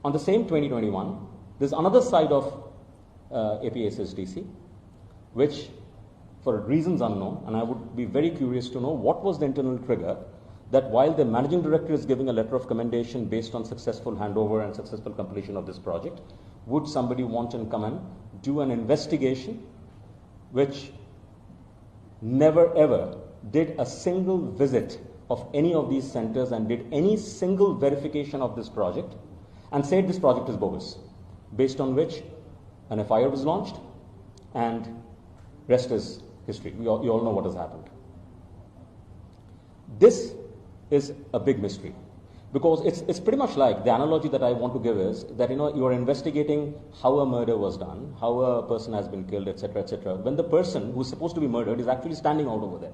On the same 2021, there's another side of APSSDC, which for reasons unknown, and I would be very curious to know what was the internal trigger that while the managing director is giving a letter of commendation based on successful handover and successful completion of this project, would somebody want to come and do an investigation which never ever did a single visit of any of these centers and did any single verification of this project and said this project is bogus, based on which an FIR was launched and rest is history. You all know what has happened. This is a big mystery because it's pretty much like the analogy that I want to give is that you are investigating how a murder was done, how a person has been killed, etc., etc. When the person who's supposed to be murdered is actually standing out over there.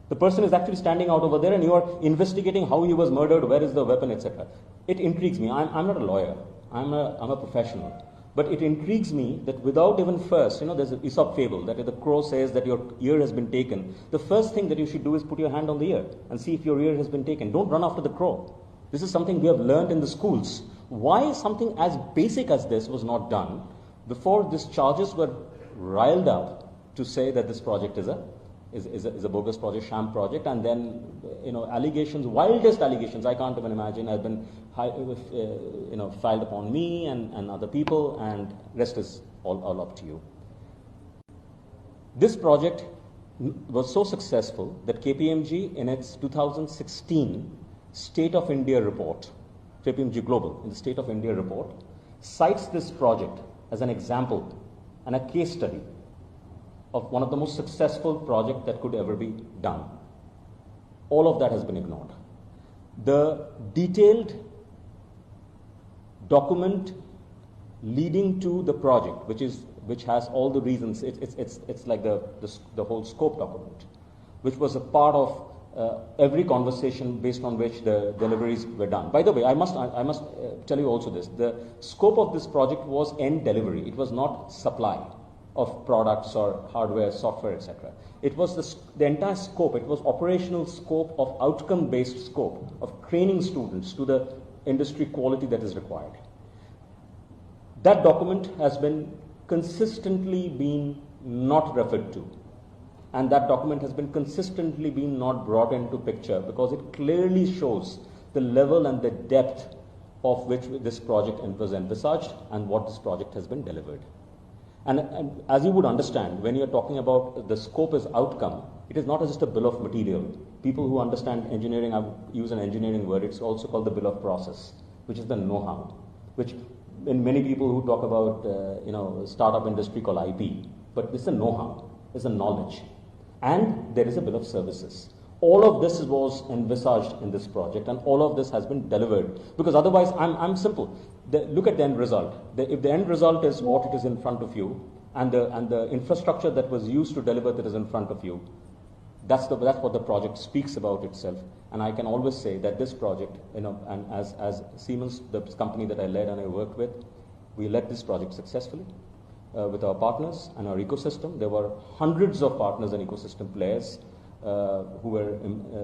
The person is actually standing out over there and you are investigating how he was murdered, where is the weapon, etc. It intrigues me. I'm not a lawyer. I'm a professional. But it intrigues me that without even first, there's an Aesop fable that if the crow says that your ear has been taken, the first thing that you should do is put your hand on the ear and see if your ear has been taken. Don't run after the crow. This is something we have learned in the schools. Why something as basic as this was not done before these charges were riled up to say that this project is a bogus project, sham project, and then allegations, wildest allegations I can't even imagine, have been filed upon me and other people, and rest is all up to you. This project was so successful that KPMG in its 2016 State of India report, KPMG Global in the State of India report, cites this project as an example and a case study of one of the most successful projects that could ever be done. All of that has been ignored. The detailed document leading to the project, which has all the reasons, it's like the whole scope document, which was a part of every conversation based on which the deliveries were done. By the way, I must tell you also this: the scope of this project was end delivery. It was not supply of products or hardware, software, etc. It was the entire scope. It was operational scope of outcome-based scope of training students to the industry quality that is required. That document has been consistently been not referred to, and that document has been consistently been not brought into picture because it clearly shows the level and the depth of which this project was envisaged and what this project has been delivered. And as you would understand, when you're talking about the scope as outcome, it is not just a bill of material. People who understand engineering, I use an engineering word, it's also called the bill of process, which is the know-how, which in many people who talk about, startup industry call IP, but it's a know-how, it's a knowledge. And there is a bill of services. All of this was envisaged in this project, and all of this has been delivered. Because otherwise, I'm simple. Look at the end result. If the end result is what it is in front of you, and the infrastructure that was used to deliver that is in front of you, that's what the project speaks about itself. And I can always say that this project, and as Siemens, the company that I led and I worked with, we led this project successfully with our partners and our ecosystem. There were hundreds of partners and ecosystem players who were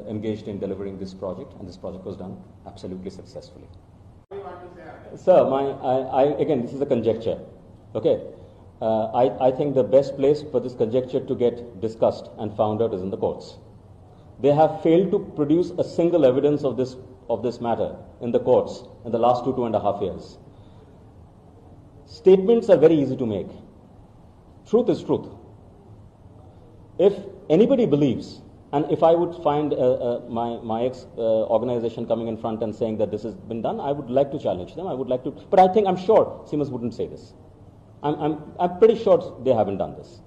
engaged in delivering this project, and this project was done absolutely successfully. Sir, again, this is a conjecture. Okay, I think the best place for this conjecture to get discussed and found out is in the courts. They have failed to produce a single evidence of this matter in the courts in the last 2.5 years. Statements are very easy to make. Truth is truth. If anybody believes, and if I would find my organization coming in front and saying that this has been done, I would like to challenge them. I would like to, but I'm sure Siemens wouldn't say this. I'm pretty sure they haven't done this.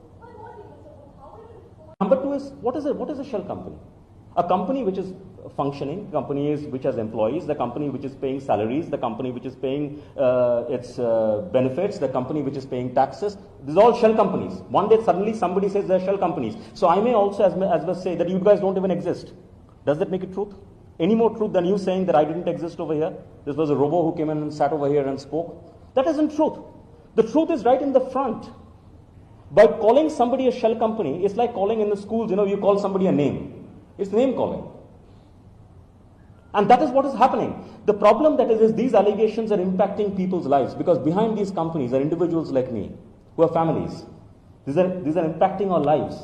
Number two is what is a shell company? A company which is functioning, companies which has employees, the company which is paying salaries, the company which is paying its benefits, the company which is paying taxes. These are all shell companies. One day suddenly somebody says they're shell companies. So I may also as well say that you guys don't even exist. Does that make it truth? Any more truth than you saying that I didn't exist over here? This was a robo who came in and sat over here and spoke. That isn't truth. The truth is right in the front. By calling somebody a shell company, it's like calling in the schools, you call somebody a name. It's name calling. And that is what is happening. The problem that is these allegations are impacting people's lives, because behind these companies are individuals like me who have families. These are impacting our lives.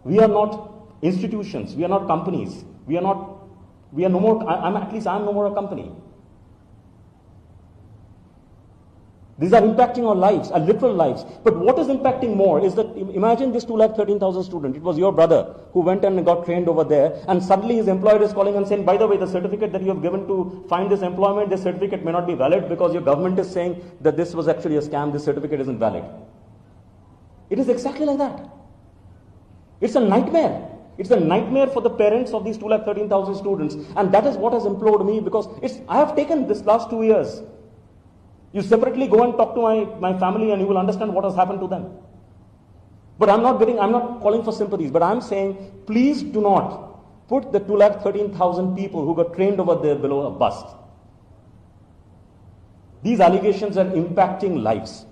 We are not institutions. We are not companies. We are no more, I'm no more a company. These are impacting our lives, our literal lives. But what is impacting more is that, imagine this 213,000 students. It was your brother who went and got trained over there, and suddenly his employer is calling and saying, by the way, the certificate that you have given to find this employment, this certificate may not be valid because your government is saying that this was actually a scam, this certificate isn't valid. It is exactly like that. It's a nightmare. It's a nightmare for the parents of these 213,000 students. And that is what has implored me, because I have taken this last 2 years. You separately go and talk to my family and you will understand what has happened to them. But I'm not calling for sympathies, but I'm saying, please do not put the 213,000 people who got trained over there below a bus. These allegations are impacting lives.